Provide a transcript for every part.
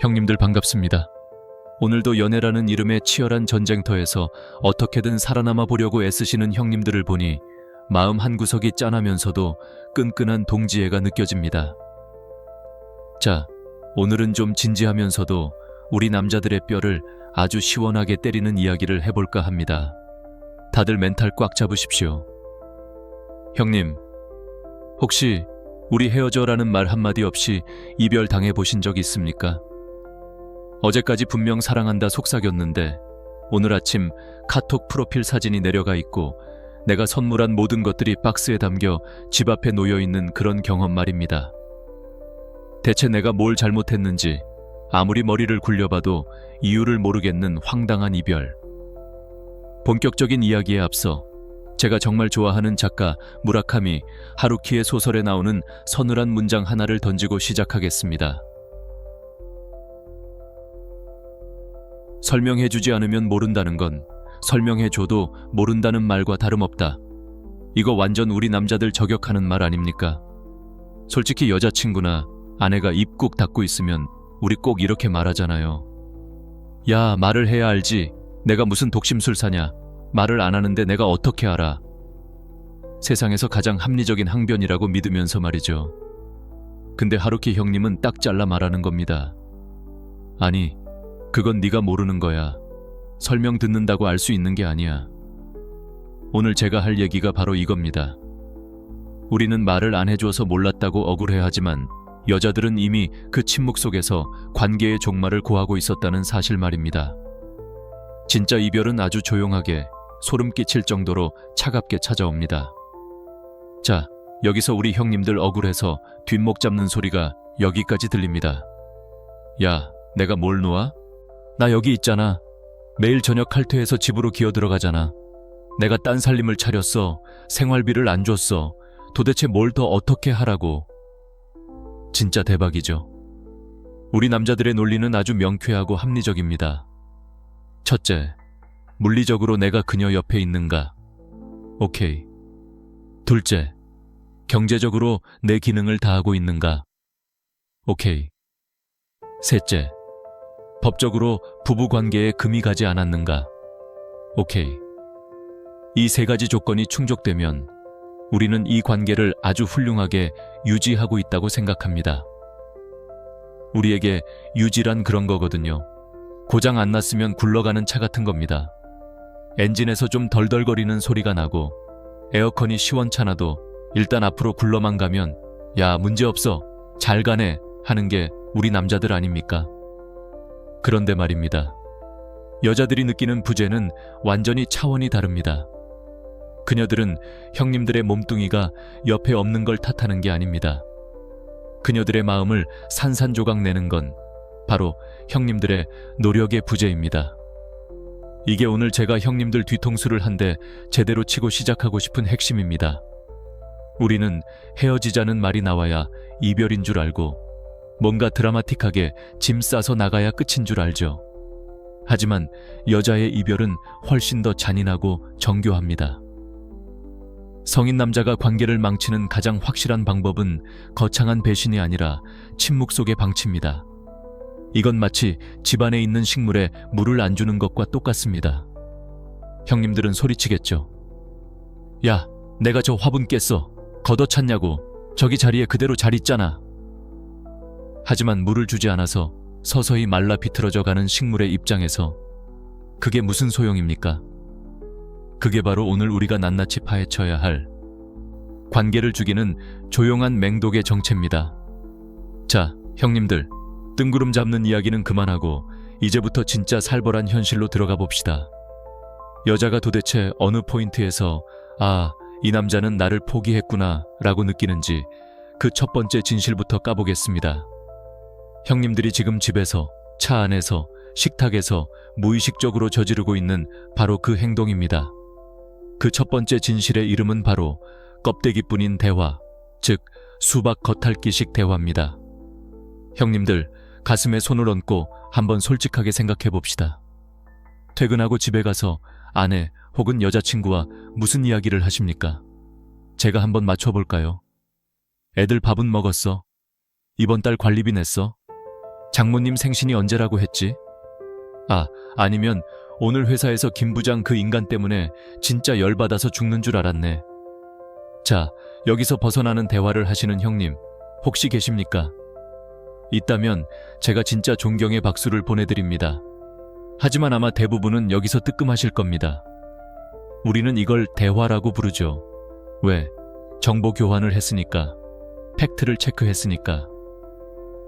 형님들 반갑습니다. 오늘도 연애라는 이름의 치열한 전쟁터에서 어떻게든 살아남아 보려고 애쓰시는 형님들을 보니 마음 한구석이 짠하면서도 끈끈한 동지애가 느껴집니다. 자, 오늘은 좀 진지하면서도 우리 남자들의 뼈를 아주 시원하게 때리는 이야기를 해볼까 합니다. 다들 멘탈 꽉 잡으십시오. 형님, 혹시 우리 헤어져라는 말 한마디 없이 이별 당해보신 적 있습니까? 어제까지 분명 사랑한다 속삭였는데 오늘 아침 카톡 프로필 사진이 내려가 있고 내가 선물한 모든 것들이 박스에 담겨 집 앞에 놓여있는 그런 경험 말입니다. 대체 내가 뭘 잘못했는지 아무리 머리를 굴려봐도 이유를 모르겠는 황당한 이별. 본격적인 이야기에 앞서 제가 정말 좋아하는 작가 무라카미 하루키의 소설에 나오는 서늘한 문장 하나를 던지고 시작하겠습니다. 설명해주지 않으면 모른다는 건 설명해줘도 모른다는 말과 다름없다. 이거 완전 우리 남자들 저격하는 말 아닙니까? 솔직히 여자친구나 아내가 입 꾹 닫고 있으면 우리 꼭 이렇게 말하잖아요. 야, 말을 해야 알지. 내가 무슨 독심술사냐. 말을 안 하는데 내가 어떻게 알아. 세상에서 가장 합리적인 항변이라고 믿으면서 말이죠. 근데 하루키 형님은 딱 잘라 말하는 겁니다. 아니, 그건 네가 모르는 거야. 설명 듣는다고 알 수 있는 게 아니야. 오늘 제가 할 얘기가 바로 이겁니다. 우리는 말을 안 해줘서 몰랐다고 억울해하지만 여자들은 이미 그 침묵 속에서 관계의 종말을 고하고 있었다는 사실 말입니다. 진짜 이별은 아주 조용하게 소름 끼칠 정도로 차갑게 찾아옵니다. 자, 여기서 우리 형님들 억울해서 뒷목 잡는 소리가 여기까지 들립니다. 야, 내가 뭘 놓아? 나 여기 있잖아. 매일 저녁 칼퇴해서 집으로 기어 들어가잖아. 내가 딴 살림을 차렸어. 생활비를 안 줬어. 도대체 뭘 더 어떻게 하라고. 진짜 대박이죠. 우리 남자들의 논리는 아주 명쾌하고 합리적입니다. 첫째, 물리적으로 내가 그녀 옆에 있는가? 오케이. 둘째, 경제적으로 내 기능을 다하고 있는가? 오케이. 셋째, 법적으로 부부관계에 금이 가지 않았는가? 오케이. 이 세 가지 조건이 충족되면 우리는 이 관계를 아주 훌륭하게 유지하고 있다고 생각합니다. 우리에게 유지란 그런 거거든요. 고장 안 났으면 굴러가는 차 같은 겁니다. 엔진에서 좀 덜덜거리는 소리가 나고 에어컨이 시원찮아도 일단 앞으로 굴러만 가면 야, 문제없어. 잘 가네 하는 게 우리 남자들 아닙니까? 그런데 말입니다. 여자들이 느끼는 부재는 완전히 차원이 다릅니다. 그녀들은 형님들의 몸뚱이가 옆에 없는 걸 탓하는 게 아닙니다. 그녀들의 마음을 산산조각 내는 건 바로 형님들의 노력의 부재입니다. 이게 오늘 제가 형님들 뒤통수를 한 대 제대로 치고 시작하고 싶은 핵심입니다. 우리는 헤어지자는 말이 나와야 이별인 줄 알고 뭔가 드라마틱하게 짐 싸서 나가야 끝인 줄 알죠. 하지만 여자의 이별은 훨씬 더 잔인하고 정교합니다. 성인 남자가 관계를 망치는 가장 확실한 방법은 거창한 배신이 아니라 침묵 속의 방치입니다. 이건 마치 집안에 있는 식물에 물을 안 주는 것과 똑같습니다. 형님들은 소리치겠죠. 야, 내가 저 화분 깼어. 걷어찼냐고. 저기 자리에 그대로 잘 있잖아. 하지만 물을 주지 않아서 서서히 말라 비틀어져 가는 식물의 입장에서 그게 무슨 소용입니까? 그게 바로 오늘 우리가 낱낱이 파헤쳐야 할 관계를 죽이는 조용한 맹독의 정체입니다. 자, 형님들, 뜬구름 잡는 이야기는 그만하고 이제부터 진짜 살벌한 현실로 들어가 봅시다. 여자가 도대체 어느 포인트에서 아, 이 남자는 나를 포기했구나 라고 느끼는지 그 첫 번째 진실부터 까보겠습니다. 형님들이 지금 집에서, 차 안에서, 식탁에서 무의식적으로 저지르고 있는 바로 그 행동입니다. 그 첫 번째 진실의 이름은 바로 껍데기뿐인 대화, 즉 수박 겉핥기식 대화입니다. 형님들, 가슴에 손을 얹고 한번 솔직하게 생각해 봅시다. 퇴근하고 집에 가서 아내 혹은 여자친구와 무슨 이야기를 하십니까? 제가 한번 맞춰볼까요? 애들 밥은 먹었어? 이번 달 관리비 냈어? 장모님 생신이 언제라고 했지? 아니면 오늘 회사에서 김 부장 그 인간 때문에 진짜 열받아서 죽는 줄 알았네. 자, 여기서 벗어나는 대화를 하시는 형님, 혹시 계십니까? 있다면 제가 진짜 존경의 박수를 보내드립니다. 하지만 아마 대부분은 여기서 뜨끔하실 겁니다. 우리는 이걸 대화라고 부르죠. 왜? 정보 교환을 했으니까. 팩트를 체크했으니까.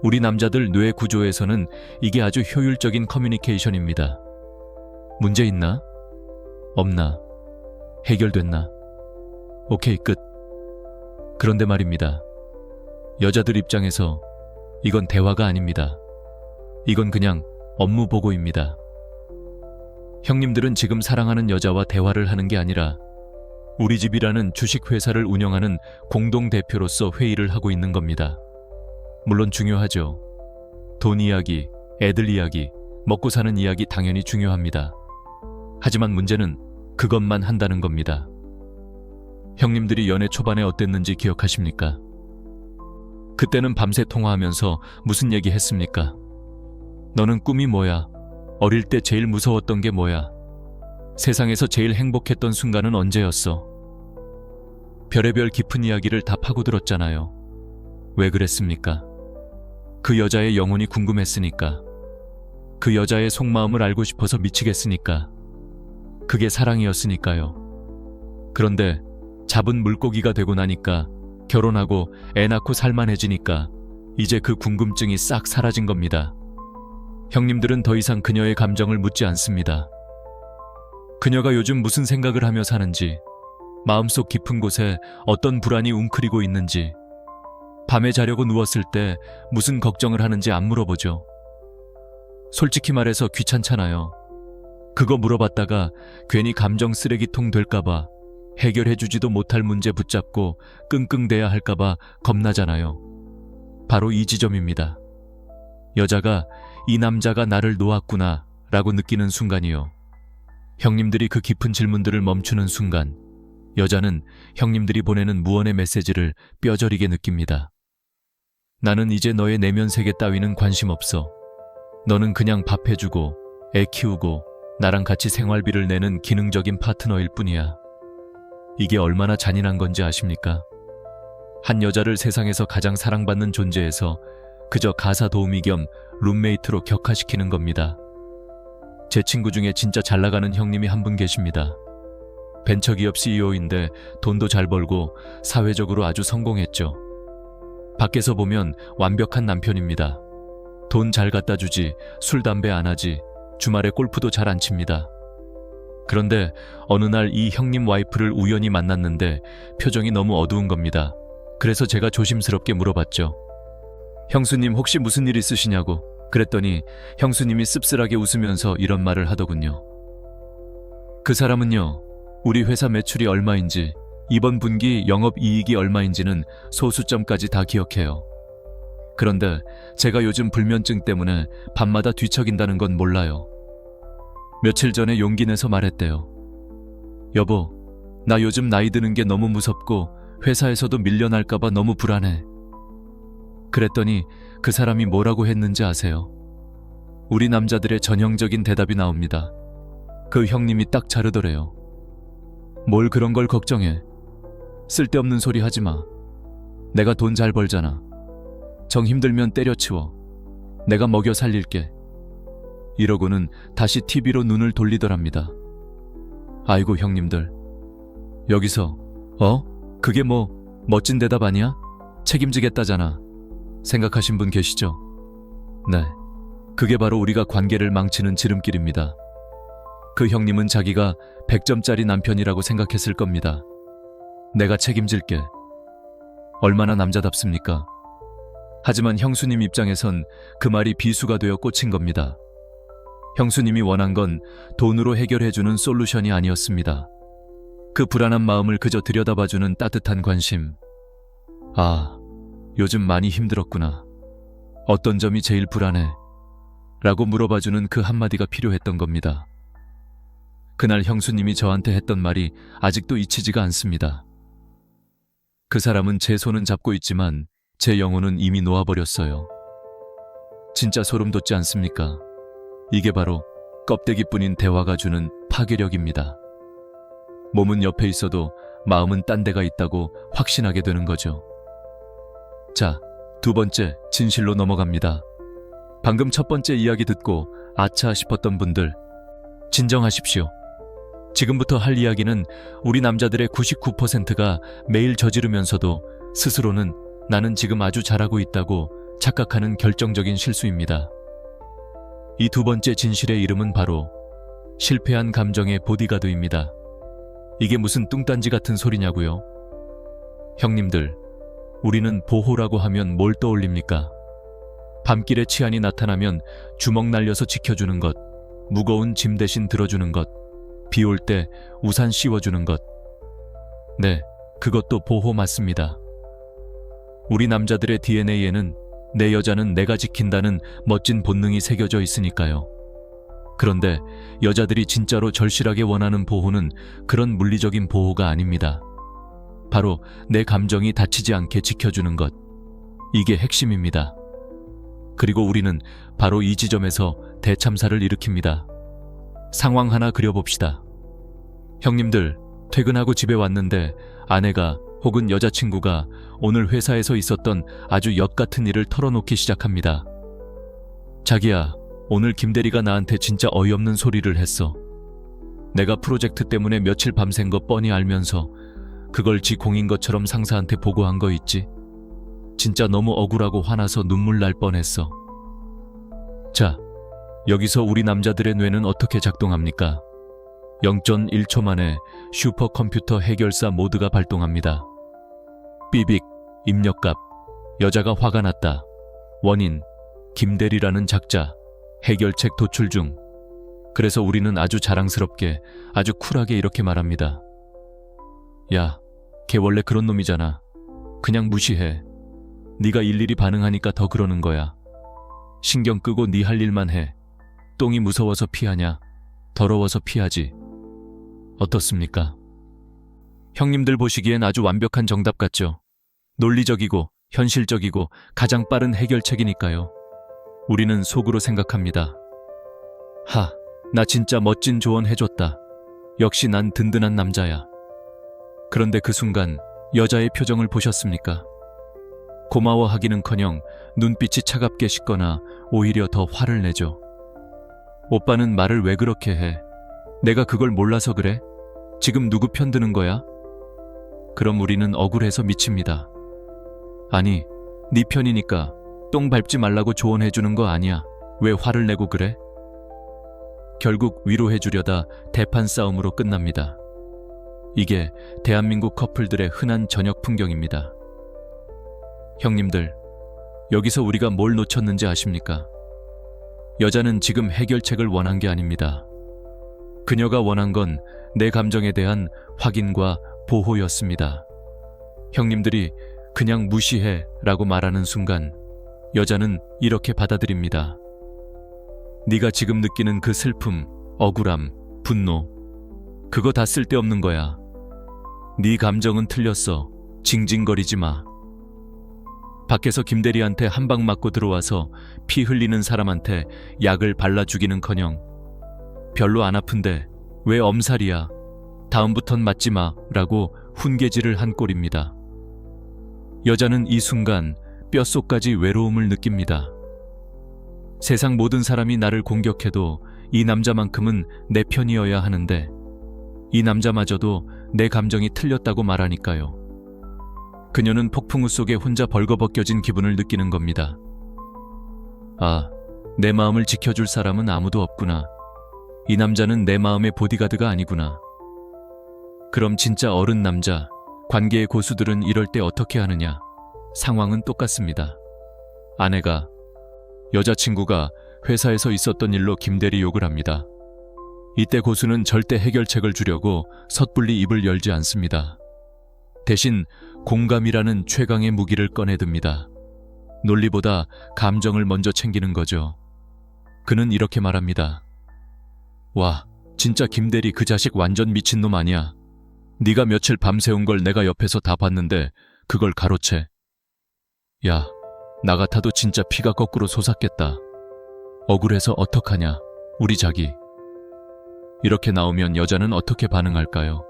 우리 남자들 뇌 구조에서는 이게 아주 효율적인 커뮤니케이션입니다. 문제 있나? 없나? 해결됐나? 오케이, 끝. 그런데 말입니다. 여자들 입장에서 이건 대화가 아닙니다. 이건 그냥 업무 보고입니다. 형님들은 지금 사랑하는 여자와 대화를 하는 게 아니라 우리 집이라는 주식회사를 운영하는 공동대표로서 회의를 하고 있는 겁니다. 물론 중요하죠. 돈 이야기, 애들 이야기, 먹고 사는 이야기 당연히 중요합니다. 하지만 문제는 그것만 한다는 겁니다. 형님들이 연애 초반에 어땠는지 기억하십니까? 그때는 밤새 통화하면서 무슨 얘기 했습니까? 너는 꿈이 뭐야? 어릴 때 제일 무서웠던 게 뭐야? 세상에서 제일 행복했던 순간은 언제였어? 별의별 깊은 이야기를 다 파고들었잖아요. 왜 그랬습니까? 그 여자의 영혼이 궁금했으니까. 그 여자의 속마음을 알고 싶어서 미치겠으니까. 그게 사랑이었으니까요. 그런데 잡은 물고기가 되고 나니까, 결혼하고 애 낳고 살만해지니까 이제 그 궁금증이 싹 사라진 겁니다. 형님들은 더 이상 그녀의 감정을 묻지 않습니다. 그녀가 요즘 무슨 생각을 하며 사는지, 마음속 깊은 곳에 어떤 불안이 웅크리고 있는지, 밤에 자려고 누웠을 때 무슨 걱정을 하는지 안 물어보죠. 솔직히 말해서 귀찮잖아요. 그거 물어봤다가 괜히 감정 쓰레기통 될까봐, 해결해주지도 못할 문제 붙잡고 끙끙대야 할까봐 겁나잖아요. 바로 이 지점입니다. 여자가 이 남자가 나를 놓았구나 라고 느끼는 순간이요. 형님들이 그 깊은 질문들을 멈추는 순간, 여자는 형님들이 보내는 무언의 메시지를 뼈저리게 느낍니다. 나는 이제 너의 내면 세계 따위는 관심 없어. 너는 그냥 밥 해주고 애 키우고 나랑 같이 생활비를 내는 기능적인 파트너일 뿐이야. 이게 얼마나 잔인한 건지 아십니까? 한 여자를 세상에서 가장 사랑받는 존재에서 그저 가사 도우미 겸 룸메이트로 격화시키는 겁니다. 제 친구 중에 진짜 잘 나가는 형님이 한 분 계십니다. 벤처기업 CEO인데 돈도 잘 벌고 사회적으로 아주 성공했죠. 밖에서 보면 완벽한 남편입니다. 돈 잘 갖다 주지, 술 담배 안 하지, 주말에 골프도 잘 안 칩니다. 그런데 어느 날 이 형님 와이프를 우연히 만났는데 표정이 너무 어두운 겁니다. 그래서 제가 조심스럽게 물어봤죠. 형수님 혹시 무슨 일 있으시냐고. 그랬더니 형수님이 씁쓸하게 웃으면서 이런 말을 하더군요. 그 사람은요, 우리 회사 매출이 얼마인지, 이번 분기 영업이익이 얼마인지는 소수점까지 다 기억해요. 그런데 제가 요즘 불면증 때문에 밤마다 뒤척인다는 건 몰라요. 며칠 전에 용기 내서 말했대요. 여보, 나 요즘 나이 드는 게 너무 무섭고 회사에서도 밀려날까봐 너무 불안해. 그랬더니 그 사람이 뭐라고 했는지 아세요? 우리 남자들의 전형적인 대답이 나옵니다. 그 형님이 딱 자르더래요. 뭘 그런 걸 걱정해. 쓸데없는 소리 하지 마. 내가 돈 잘 벌잖아. 정 힘들면 때려치워. 내가 먹여 살릴게. 이러고는 다시 TV로 눈을 돌리더랍니다. 아이고 형님들. 여기서 그게 뭐 멋진 대답 아니야? 책임지겠다잖아. 생각하신 분 계시죠? 네. 그게 바로 우리가 관계를 망치는 지름길입니다. 그 형님은 자기가 100점짜리 남편이라고 생각했을 겁니다. 내가 책임질게. 얼마나 남자답습니까? 하지만 형수님 입장에선 그 말이 비수가 되어 꽂힌 겁니다. 형수님이 원한 건 돈으로 해결해주는 솔루션이 아니었습니다. 그 불안한 마음을 그저 들여다봐주는 따뜻한 관심. 아, 요즘 많이 힘들었구나. 어떤 점이 제일 불안해? 라고 물어봐주는 그 한마디가 필요했던 겁니다. 그날 형수님이 저한테 했던 말이 아직도 잊히지가 않습니다. 그 사람은 제 손은 잡고 있지만 제 영혼은 이미 놓아버렸어요. 진짜 소름 돋지 않습니까? 이게 바로 껍데기뿐인 대화가 주는 파괴력입니다. 몸은 옆에 있어도 마음은 딴 데가 있다고 확신하게 되는 거죠. 자, 두 번째 진실로 넘어갑니다. 방금 첫 번째 이야기 듣고 아차 싶었던 분들, 진정하십시오. 지금부터 할 이야기는 우리 남자들의 99%가 매일 저지르면서도 스스로는 나는 지금 아주 잘하고 있다고 착각하는 결정적인 실수입니다. 이 두 번째 진실의 이름은 바로 실패한 감정의 보디가드입니다. 이게 무슨 뚱딴지 같은 소리냐고요? 형님들, 우리는 보호라고 하면 뭘 떠올립니까? 밤길에 치안이 나타나면 주먹 날려서 지켜주는 것, 무거운 짐 대신 들어주는 것, 비 올 때 우산 씌워주는 것. 네, 그것도 보호 맞습니다. 우리 남자들의 DNA에는 내 여자는 내가 지킨다는 멋진 본능이 새겨져 있으니까요. 그런데 여자들이 진짜로 절실하게 원하는 보호는 그런 물리적인 보호가 아닙니다. 바로 내 감정이 다치지 않게 지켜주는 것. 이게 핵심입니다. 그리고 우리는 바로 이 지점에서 대참사를 일으킵니다. 상황 하나 그려봅시다. 형님들, 퇴근하고 집에 왔는데 아내가 혹은 여자친구가 오늘 회사에서 있었던 아주 엿 같은 일을 털어놓기 시작합니다. 자기야, 오늘 김대리가 나한테 진짜 어이없는 소리를 했어. 내가 프로젝트 때문에 며칠 밤샌 거 뻔히 알면서 그걸 지 공인 것처럼 상사한테 보고한 거 있지? 진짜 너무 억울하고 화나서 눈물 날 뻔했어. 자, 여기서 우리 남자들의 뇌는 어떻게 작동합니까? 0.1초 만에 슈퍼컴퓨터 해결사 모드가 발동합니다. 삐빅, 입력값, 여자가 화가 났다. 원인, 김대리라는 작자, 해결책 도출 중. 그래서 우리는 아주 자랑스럽게, 아주 쿨하게 이렇게 말합니다. 야, 걔 원래 그런 놈이잖아. 그냥 무시해. 네가 일일이 반응하니까 더 그러는 거야. 신경 끄고 네 할 일만 해. 똥이 무서워서 피하냐? 더러워서 피하지. 어떻습니까? 형님들 보시기엔 아주 완벽한 정답 같죠? 논리적이고 현실적이고 가장 빠른 해결책이니까요. 우리는 속으로 생각합니다. 하, 나 진짜 멋진 조언 해줬다. 역시 난 든든한 남자야. 그런데 그 순간 여자의 표정을 보셨습니까? 고마워하기는커녕 눈빛이 차갑게 식거나 오히려 더 화를 내죠. 오빠는 말을 왜 그렇게 해? 내가 그걸 몰라서 그래? 지금 누구 편 드는 거야? 그럼 우리는 억울해서 미칩니다. 아니, 네 편이니까 똥 밟지 말라고 조언해주는 거 아니야. 왜 화를 내고 그래? 결국 위로해주려다 대판 싸움으로 끝납니다. 이게 대한민국 커플들의 흔한 저녁 풍경입니다. 형님들, 여기서 우리가 뭘 놓쳤는지 아십니까? 여자는 지금 해결책을 원한 게 아닙니다. 그녀가 원한 건 내 감정에 대한 확인과 보호였습니다. 형님들이 그냥 무시해 라고 말하는 순간 여자는 이렇게 받아들입니다. 네가 지금 느끼는 그 슬픔, 억울함, 분노, 그거 다 쓸데없는 거야. 네 감정은 틀렸어. 징징거리지 마. 밖에서 김대리한테 한 방 맞고 들어와서 피 흘리는 사람한테 약을 발라 주기는커녕 별로 안 아픈데 왜 엄살이야? 다음부턴 맞지 마 라고 훈계질을 한 꼴입니다. 여자는 이 순간 뼛속까지 외로움을 느낍니다. 세상 모든 사람이 나를 공격해도 이 남자만큼은 내 편이어야 하는데 이 남자마저도 내 감정이 틀렸다고 말하니까요. 그녀는 폭풍우 속에 혼자 벌거벗겨진 기분을 느끼는 겁니다. 아, 내 마음을 지켜줄 사람은 아무도 없구나. 이 남자는 내 마음의 보디가드가 아니구나. 그럼 진짜 어른 남자, 관계의 고수들은 이럴 때 어떻게 하느냐? 상황은 똑같습니다. 아내가, 여자친구가 회사에서 있었던 일로 김대리 욕을 합니다. 이때 고수는 절대 해결책을 주려고 섣불리 입을 열지 않습니다. 대신 공감이라는 최강의 무기를 꺼내듭니다. 논리보다 감정을 먼저 챙기는 거죠. 그는 이렇게 말합니다. 와, 진짜 김대리 그 자식 완전 미친놈 아니야. 네가 며칠 밤새운 걸 내가 옆에서 다 봤는데 그걸 가로채. 야, 나 같아도 진짜 피가 거꾸로 솟았겠다. 억울해서 어떡하냐, 우리 자기. 이렇게 나오면 여자는 어떻게 반응할까요?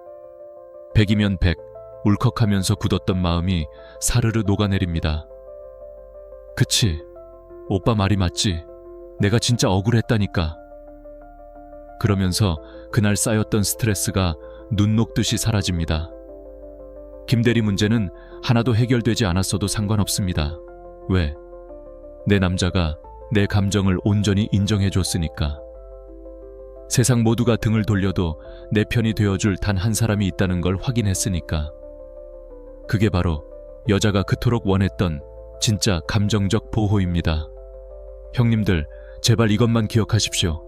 100이면 100, 울컥하면서 굳었던 마음이 사르르 녹아내립니다. 그치, 오빠 말이 맞지. 내가 진짜 억울했다니까. 그러면서 그날 쌓였던 스트레스가 눈 녹듯이 사라집니다. 김대리 문제는 하나도 해결되지 않았어도 상관없습니다. 왜? 내 남자가 내 감정을 온전히 인정해줬으니까. 세상 모두가 등을 돌려도 내 편이 되어줄 단 한 사람이 있다는 걸 확인했으니까. 그게 바로 여자가 그토록 원했던 진짜 감정적 보호입니다. 형님들, 제발 이것만 기억하십시오.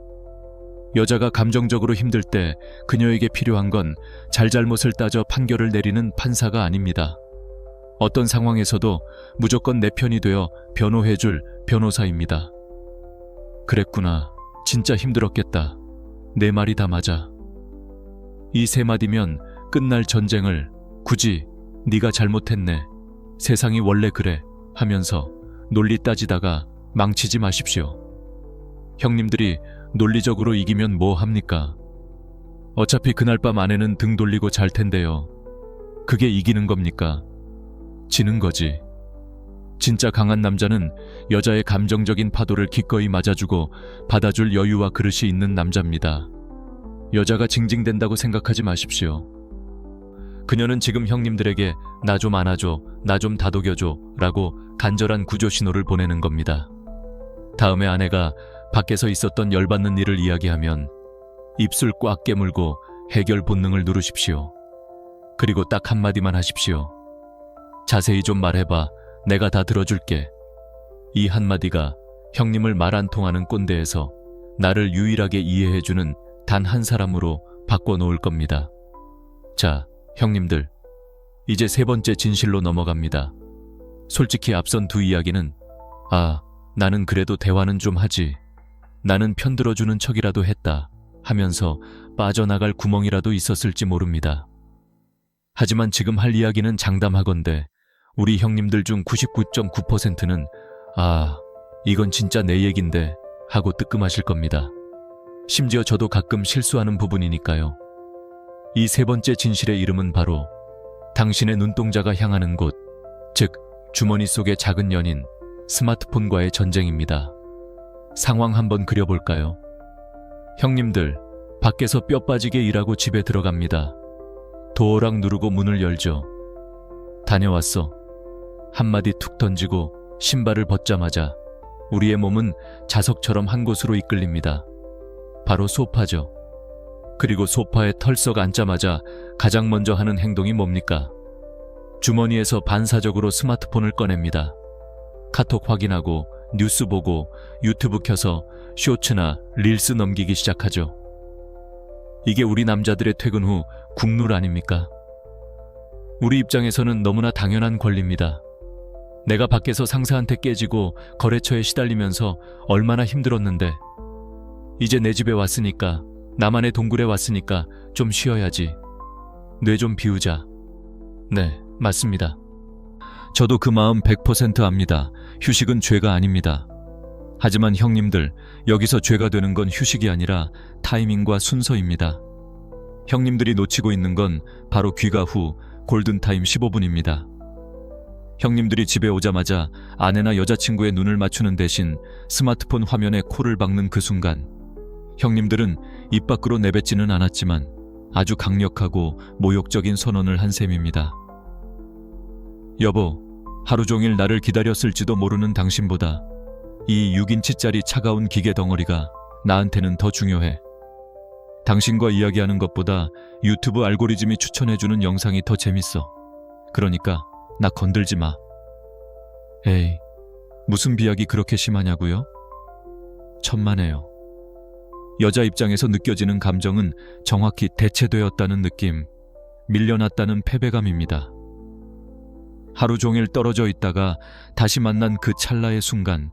여자가 감정적으로 힘들 때 그녀에게 필요한 건 잘잘못을 따져 판결을 내리는 판사가 아닙니다. 어떤 상황에서도 무조건 내 편이 되어 변호해줄 변호사입니다. 그랬구나. 진짜 힘들었겠다. 내 말이 다 맞아. 이 세 마디면 끝날 전쟁을 굳이 네가 잘못했네, 세상이 원래 그래 하면서 논리 따지다가 망치지 마십시오. 형님들이 논리적으로 이기면 뭐 합니까? 어차피 그날 밤 아내는 등 돌리고 잘 텐데요. 그게 이기는 겁니까? 지는 거지. 진짜 강한 남자는 여자의 감정적인 파도를 기꺼이 맞아주고 받아줄 여유와 그릇이 있는 남자입니다. 여자가 징징댄다고 생각하지 마십시오. 그녀는 지금 형님들에게 나 좀 안아줘, 나 좀 다독여줘 라고 간절한 구조 신호를 보내는 겁니다. 다음에 아내가 밖에서 있었던 열받는 일을 이야기하면 입술 꽉 깨물고 해결 본능을 누르십시오. 그리고 딱 한마디만 하십시오. 자세히 좀 말해봐. 내가 다 들어줄게. 이 한마디가 형님을 말 안 통하는 꼰대에서 나를 유일하게 이해해주는 단 한 사람으로 바꿔놓을 겁니다. 자, 형님들, 이제 세 번째 진실로 넘어갑니다. 솔직히 앞선 두 이야기는 나는 그래도 대화는 좀 하지, 나는 편들어주는 척이라도 했다 하면서 빠져나갈 구멍이라도 있었을지 모릅니다. 하지만 지금 할 이야기는 장담하건대 우리 형님들 중 99.9%는 이건 진짜 내 얘긴데 하고 뜨끔하실 겁니다. 심지어 저도 가끔 실수하는 부분이니까요. 이 세 번째 진실의 이름은 바로 당신의 눈동자가 향하는 곳, 즉 주머니 속의 작은 연인, 스마트폰과의 전쟁입니다. 상황 한번 그려볼까요? 형님들, 밖에서 뼈 빠지게 일하고 집에 들어갑니다. 도어락 누르고 문을 열죠. 다녀왔어. 한마디 툭 던지고 신발을 벗자마자 우리의 몸은 자석처럼 한 곳으로 이끌립니다. 바로 소파죠. 그리고 소파에 털썩 앉자마자 가장 먼저 하는 행동이 뭡니까? 주머니에서 반사적으로 스마트폰을 꺼냅니다. 카톡 확인하고 뉴스 보고 유튜브 켜서 쇼츠나 릴스 넘기기 시작하죠. 이게 우리 남자들의 퇴근 후 국룰 아닙니까? 우리 입장에서는 너무나 당연한 권리입니다. 내가 밖에서 상사한테 깨지고 거래처에 시달리면서 얼마나 힘들었는데 이제 내 집에 왔으니까, 나만의 동굴에 왔으니까 좀 쉬어야지. 뇌 좀 비우자. 네, 맞습니다. 저도 그 마음 100% 압니다. 휴식은 죄가 아닙니다. 하지만 형님들, 여기서 죄가 되는 건 휴식이 아니라 타이밍과 순서입니다. 형님들이 놓치고 있는 건 바로 귀가 후 골든타임 15분입니다. 형님들이 집에 오자마자 아내나 여자친구의 눈을 맞추는 대신 스마트폰 화면에 코를 박는 그 순간, 형님들은 입 밖으로 내뱉지는 않았지만 아주 강력하고 모욕적인 선언을 한 셈입니다. 여보, 하루 종일 나를 기다렸을지도 모르는 당신보다 이 6인치짜리 차가운 기계 덩어리가 나한테는 더 중요해. 당신과 이야기하는 것보다 유튜브 알고리즘이 추천해주는 영상이 더 재밌어. 그러니까 나 건들지 마. 에이, 무슨 비약이 그렇게 심하냐고요? 천만에요. 여자 입장에서 느껴지는 감정은 정확히 대체되었다는 느낌, 밀려났다는 패배감입니다. 하루 종일 떨어져 있다가 다시 만난 그 찰나의 순간,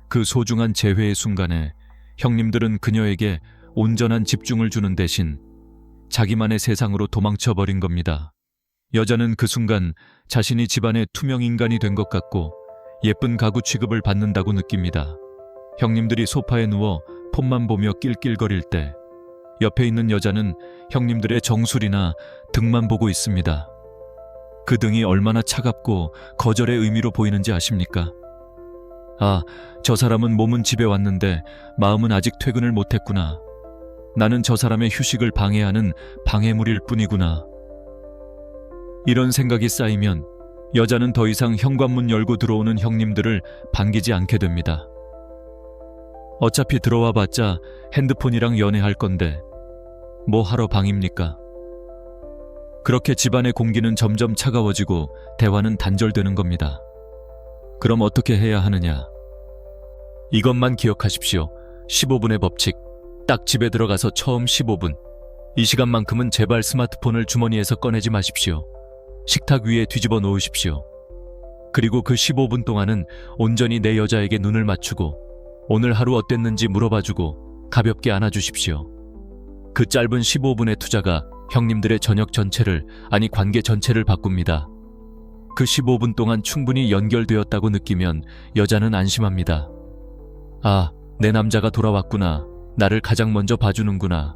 그 소중한 재회의 순간에 형님들은 그녀에게 온전한 집중을 주는 대신 자기만의 세상으로 도망쳐버린 겁니다. 여자는 그 순간 자신이 집안의 투명 인간이 된 것 같고 예쁜 가구 취급을 받는다고 느낍니다. 형님들이 소파에 누워 폰만 보며 낄낄거릴 때 옆에 있는 여자는 형님들의 정수리나 등만 보고 있습니다. 그 등이 얼마나 차갑고 거절의 의미로 보이는지 아십니까? 아, 저 사람은 몸은 집에 왔는데 마음은 아직 퇴근을 못했구나. 나는 저 사람의 휴식을 방해하는 방해물일 뿐이구나. 이런 생각이 쌓이면 여자는 더 이상 현관문 열고 들어오는 형님들을 반기지 않게 됩니다. 어차피 들어와 봤자 핸드폰이랑 연애할 건데 뭐 하러 방입니까? 그렇게 집안의 공기는 점점 차가워지고 대화는 단절되는 겁니다. 그럼 어떻게 해야 하느냐? 이것만 기억하십시오. 15분의 법칙. 딱 집에 들어가서 처음 15분. 이 시간만큼은 제발 스마트폰을 주머니에서 꺼내지 마십시오. 식탁 위에 뒤집어 놓으십시오. 그리고 그 15분 동안은 온전히 내 여자에게 눈을 맞추고 오늘 하루 어땠는지 물어봐주고 가볍게 안아주십시오. 그 짧은 15분의 투자가 형님들의 저녁 전체를, 아니 관계 전체를 바꿉니다. 그 15분 동안 충분히 연결되었다고 느끼면 여자는 안심합니다. 아, 내 남자가 돌아왔구나. 나를 가장 먼저 봐주는구나.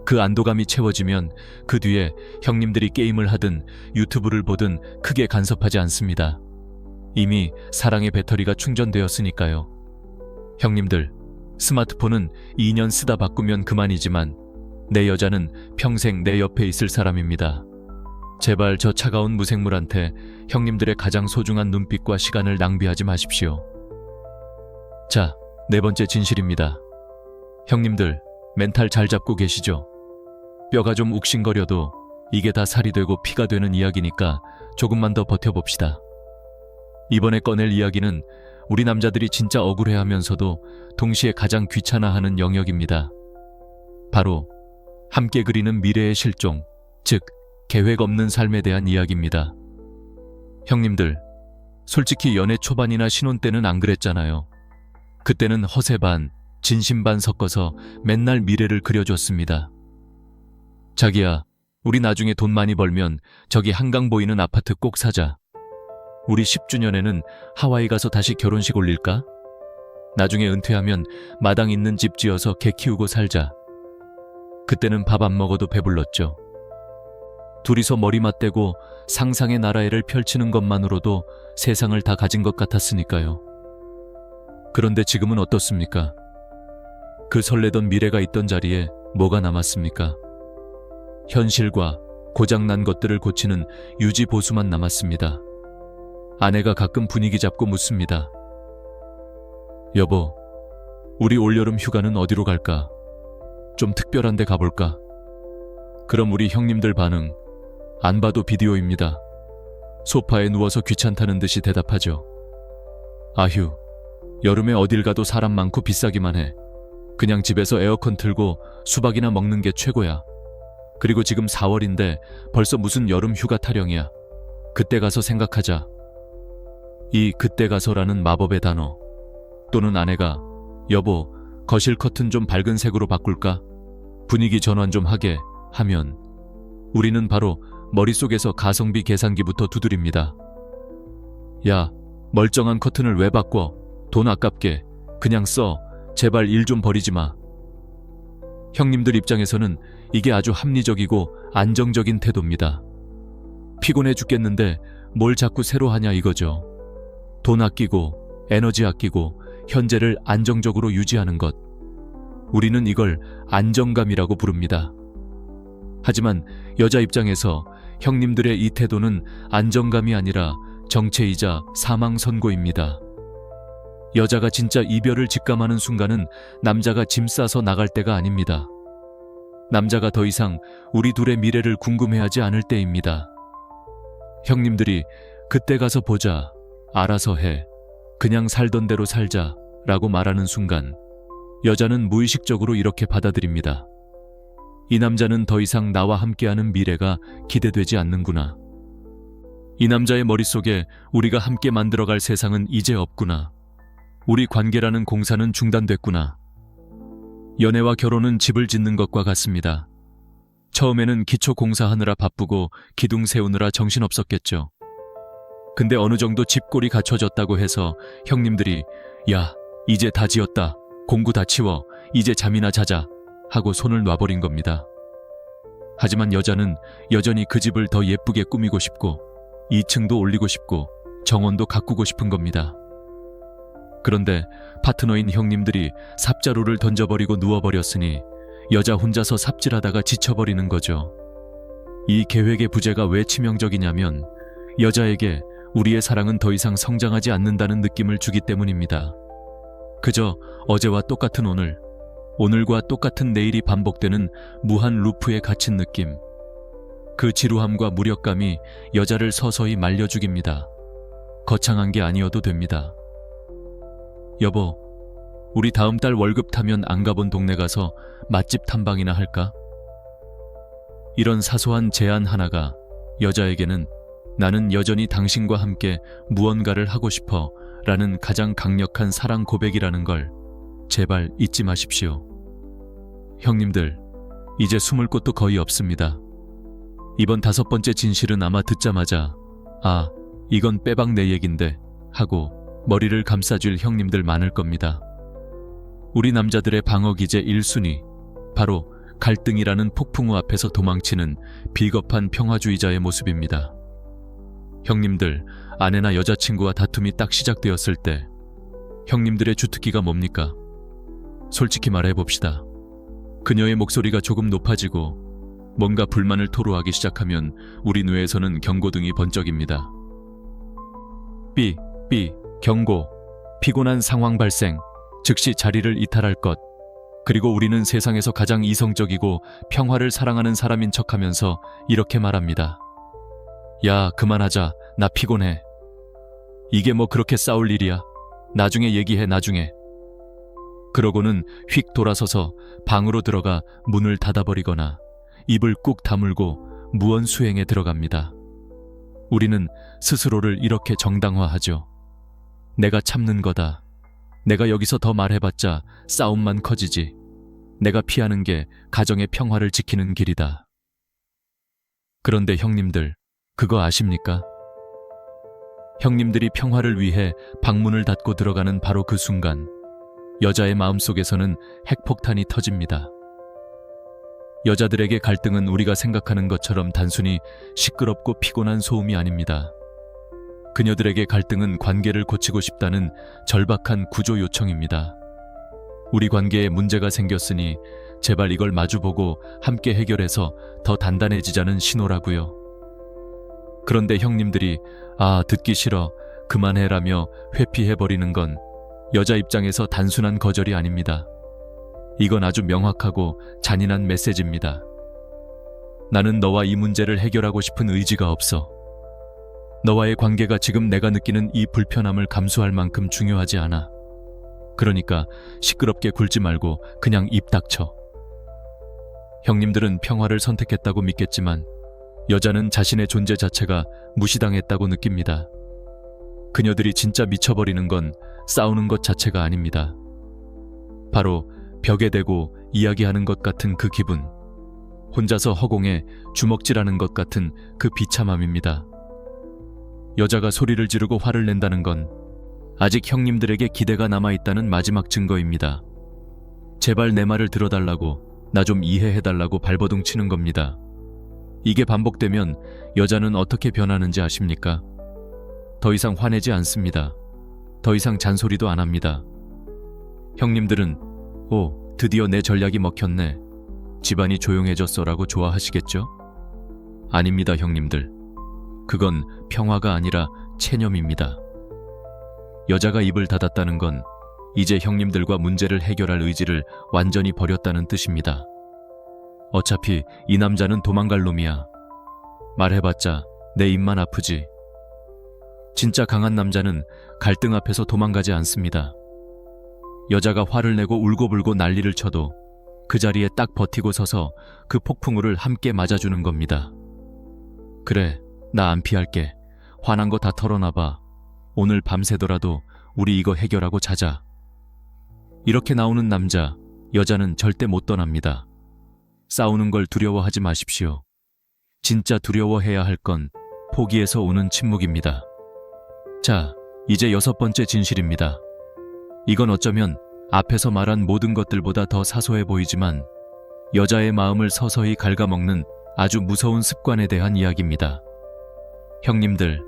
그 안도감이 채워지면 그 뒤에 형님들이 게임을 하든 유튜브를 보든 크게 간섭하지 않습니다. 이미 사랑의 배터리가 충전되었으니까요. 형님들, 스마트폰은 2년 쓰다 바꾸면 그만이지만 내 여자는 평생 내 옆에 있을 사람입니다. 제발 저 차가운 무생물한테 형님들의 가장 소중한 눈빛과 시간을 낭비하지 마십시오. 자, 네 번째 진실입니다. 형님들, 멘탈 잘 잡고 계시죠? 뼈가 좀 욱신거려도 이게 다 살이 되고 피가 되는 이야기니까 조금만 더 버텨봅시다. 이번에 꺼낼 이야기는 우리 남자들이 진짜 억울해하면서도 동시에 가장 귀찮아하는 영역입니다. 바로 함께 그리는 미래의 실종, 즉 계획 없는 삶에 대한 이야기입니다. 형님들, 솔직히 연애 초반이나 신혼 때는 안 그랬잖아요. 그때는 허세 반, 진심 반 섞어서 맨날 미래를 그려줬습니다. 자기야, 우리 나중에 돈 많이 벌면 저기 한강 보이는 아파트 꼭 사자. 우리 10주년에는 하와이 가서 다시 결혼식 올릴까? 나중에 은퇴하면 마당 있는 집 지어서 개 키우고 살자. 그때는 밥 안 먹어도 배불렀죠. 둘이서 머리 맞대고 상상의 나라에를 펼치는 것만으로도 세상을 다 가진 것 같았으니까요. 그런데 지금은 어떻습니까? 그 설레던 미래가 있던 자리에 뭐가 남았습니까? 현실과 고장난 것들을 고치는 유지 보수만 남았습니다. 아내가 가끔 분위기 잡고 묻습니다. 여보, 우리 올여름 휴가는 어디로 갈까? 좀 특별한 데 가볼까? 그럼 우리 형님들 반응, 안 봐도 비디오입니다. 소파에 누워서 귀찮다는 듯이 대답하죠. 아휴, 여름에 어딜 가도 사람 많고 비싸기만 해. 그냥 집에서 에어컨 틀고 수박이나 먹는 게 최고야. 그리고 지금 4월인데 벌써 무슨 여름 휴가 타령이야. 그때 가서 생각하자. 이 그때 가서라는 마법의 단어. 또는 아내가 여보, 거실 커튼 좀 밝은 색으로 바꿀까? 분위기 전환 좀 하게 하면 우리는 바로 머릿속에서 가성비 계산기부터 두드립니다. 야, 멀쩡한 커튼을 왜 바꿔? 돈 아깝게. 그냥 써. 제발 일 좀 버리지 마. 형님들 입장에서는 이게 아주 합리적이고 안정적인 태도입니다. 피곤해 죽겠는데 뭘 자꾸 새로 하냐 이거죠. 돈 아끼고 에너지 아끼고 현재를 안정적으로 유지하는 것. 우리는 이걸 안정감이라고 부릅니다. 하지만 여자 입장에서 형님들의 이 태도는 안정감이 아니라 정체이자 사망 선고입니다. 여자가 진짜 이별을 직감하는 순간은 남자가 짐 싸서 나갈 때가 아닙니다. 남자가 더 이상 우리 둘의 미래를 궁금해하지 않을 때입니다. 형님들이 그때 가서 보자, 알아서 해, 그냥 살던 대로 살자 라고 말하는 순간 여자는 무의식적으로 이렇게 받아들입니다. 이 남자는 더 이상 나와 함께하는 미래가 기대되지 않는구나. 이 남자의 머릿속에 우리가 함께 만들어갈 세상은 이제 없구나. 우리 관계라는 공사는 중단됐구나. 연애와 결혼은 집을 짓는 것과 같습니다. 처음에는 기초 공사하느라 바쁘고 기둥 세우느라 정신없었겠죠. 근데 어느 정도 집골이 갖춰졌다고 해서 형님들이 야, 이제 다 지었다. 공구 다 치워. 이제 잠이나 자자. 하고 손을 놔버린 겁니다. 하지만 여자는 여전히 그 집을 더 예쁘게 꾸미고 싶고 2층도 올리고 싶고 정원도 가꾸고 싶은 겁니다. 그런데 파트너인 형님들이 삽자루를 던져버리고 누워버렸으니 여자 혼자서 삽질하다가 지쳐버리는 거죠. 이 계획의 부재가 왜 치명적이냐면 여자에게 우리의 사랑은 더 이상 성장하지 않는다는 느낌을 주기 때문입니다. 그저 어제와 똑같은 오늘, 오늘과 똑같은 내일이 반복되는 무한 루프에 갇힌 느낌. 그 지루함과 무력감이 여자를 서서히 말려 죽입니다. 거창한 게 아니어도 됩니다. 여보, 우리 다음 달 월급 타면 안 가본 동네 가서 맛집 탐방이나 할까? 이런 사소한 제안 하나가 여자에게는 나는 여전히 당신과 함께 무언가를 하고 싶어 라는 가장 강력한 사랑 고백이라는 걸 제발 잊지 마십시오. 형님들, 이제 숨을 곳도 거의 없습니다. 이번 5번째 진실은 아마 듣자마자 아, 이건 빼박 내 얘긴데 하고 머리를 감싸줄 형님들 많을 겁니다. 우리 남자들의 방어기제 1순위, 바로 갈등이라는 폭풍우 앞에서 도망치는 비겁한 평화주의자의 모습입니다. 형님들, 아내나 여자친구와 다툼이 딱 시작되었을 때 형님들의 주특기가 뭡니까? 솔직히 말해봅시다. 그녀의 목소리가 조금 높아지고 뭔가 불만을 토로하기 시작하면 우리 뇌에서는 경고등이 번쩍입니다. 삐, 경고, 피곤한 상황 발생, 즉시 자리를 이탈할 것. 그리고 우리는 세상에서 가장 이성적이고 평화를 사랑하는 사람인 척하면서 이렇게 말합니다. 야, 그만하자. 나 피곤해. 이게 뭐 그렇게 싸울 일이야. 나중에 얘기해, 나중에. 그러고는 휙 돌아서서 방으로 들어가 문을 닫아버리거나 입을 꾹 다물고 무언수행에 들어갑니다. 우리는 스스로를 이렇게 정당화하죠. 내가 참는 거다. 내가 여기서 더 말해봤자 싸움만 커지지. 내가 피하는 게 가정의 평화를 지키는 길이다. 그런데 형님들, 그거 아십니까? 형님들이 평화를 위해 방문을 닫고 들어가는 바로 그 순간 여자의 마음속에서는 핵폭탄이 터집니다. 여자들에게 갈등은 우리가 생각하는 것처럼 단순히 시끄럽고 피곤한 소음이 아닙니다. 그녀들에게 갈등은 관계를 고치고 싶다는 절박한 구조 요청입니다. 우리 관계에 문제가 생겼으니 제발 이걸 마주보고 함께 해결해서 더 단단해지자는 신호라고요. 그런데 형님들이 아, 듣기 싫어, 그만해라며 회피해버리는 건 여자 입장에서 단순한 거절이 아닙니다. 이건 아주 명확하고 잔인한 메시지입니다. 나는 너와 이 문제를 해결하고 싶은 의지가 없어. 너와의 관계가 지금 내가 느끼는 이 불편함을 감수할 만큼 중요하지 않아. 그러니까 시끄럽게 굴지 말고 그냥 입 닥쳐. 형님들은 평화를 선택했다고 믿겠지만 여자는 자신의 존재 자체가 무시당했다고 느낍니다. 그녀들이 진짜 미쳐버리는 건 싸우는 것 자체가 아닙니다. 바로 벽에 대고 이야기하는 것 같은 그 기분, 혼자서 허공에 주먹질하는 것 같은 그 비참함입니다. 여자가 소리를 지르고 화를 낸다는 건 아직 형님들에게 기대가 남아있다는 마지막 증거입니다. 제발 내 말을 들어달라고, 나 좀 이해해달라고 발버둥 치는 겁니다. 이게 반복되면 여자는 어떻게 변하는지 아십니까? 더 이상 화내지 않습니다. 더 이상 잔소리도 안 합니다. 형님들은 오, 드디어 내 전략이 먹혔네. 집안이 조용해졌어라고 좋아하시겠죠? 아닙니다, 형님들. 그건 평화가 아니라 체념입니다. 여자가 입을 닫았다는 건 이제 형님들과 문제를 해결할 의지를 완전히 버렸다는 뜻입니다. 어차피 이 남자는 도망갈 놈이야. 말해봤자 내 입만 아프지. 진짜 강한 남자는 갈등 앞에서 도망가지 않습니다. 여자가 화를 내고 울고불고 난리를 쳐도 그 자리에 딱 버티고 서서 그 폭풍우를 함께 맞아주는 겁니다. 그래, 나 안 피할게. 화난 거 다 털어놔봐. 오늘 밤새더라도 우리 이거 해결하고 자자. 이렇게 나오는 남자, 여자는 절대 못 떠납니다. 싸우는 걸 두려워하지 마십시오. 진짜 두려워해야 할 건 포기에서 오는 침묵입니다. 자, 이제 6번째 진실입니다. 이건 어쩌면 앞에서 말한 모든 것들보다 더 사소해 보이지만 여자의 마음을 서서히 갉아먹는 아주 무서운 습관에 대한 이야기입니다. 형님들,